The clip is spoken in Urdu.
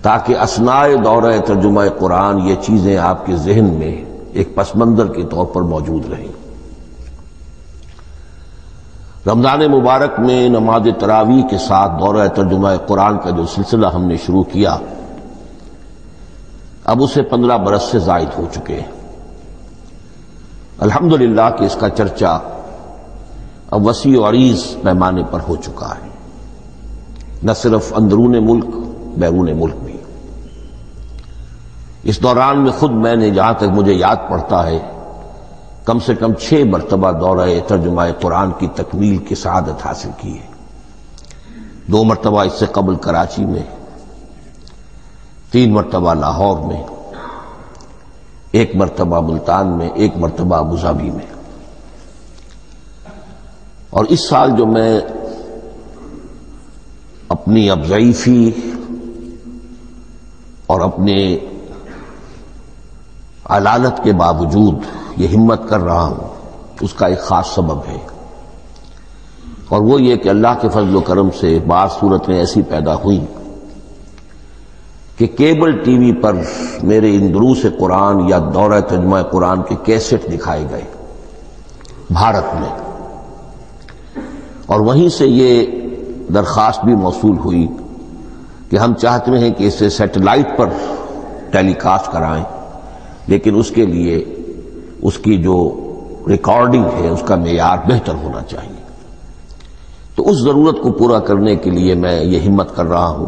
تاکہ اثناء دورہ ترجمہ قرآن یہ چیزیں آپ کے ذہن میں ایک پس منظر کے طور پر موجود رہیں۔ رمضان مبارک میں نماز تراویح کے ساتھ دورہ ترجمہ قرآن کا جو سلسلہ ہم نے شروع کیا، اب اسے 15 برس سے زائد ہو چکے ہیں۔ الحمدللہ کہ اس کا چرچا اب وسیع و عریض پیمانے پر ہو چکا ہے، نہ صرف اندرون ملک بیرون ملک بھی۔ اس دوران میں خود میں نے جہاں تک مجھے یاد پڑتا ہے کم سے کم 6 مرتبہ دورہ ترجمہ قرآن کی تکمیل کی سعادت حاصل کی ہے۔ 2 مرتبہ اس سے قبل کراچی میں، 3 مرتبہ لاہور میں، 1 مرتبہ ملتان میں، 1 مرتبہ ابوظہبی میں۔ اور اس سال جو میں اپنی اب ضعیفی اور اپنے علالت کے باوجود یہ ہمت کر رہا ہوں، اس کا ایک خاص سبب ہے، اور وہ یہ کہ اللہ کے فضل و کرم سے بعض صورتیں ایسی پیدا ہوئیں کہ کیبل ٹی وی پر میرے ان دروس قرآن یا دورہ ترجمہ قرآن کے کیسٹ دکھائے گئے بھارت میں، اور وہیں سے یہ درخواست بھی موصول ہوئی کہ ہم چاہتے ہیں کہ اسے سیٹلائٹ پر ٹیلی کاسٹ کرائیں، لیکن اس کے لیے اس کی جو ریکارڈنگ ہے اس کا معیار بہتر ہونا چاہیے۔ تو اس ضرورت کو پورا کرنے کے لیے میں یہ ہمت کر رہا ہوں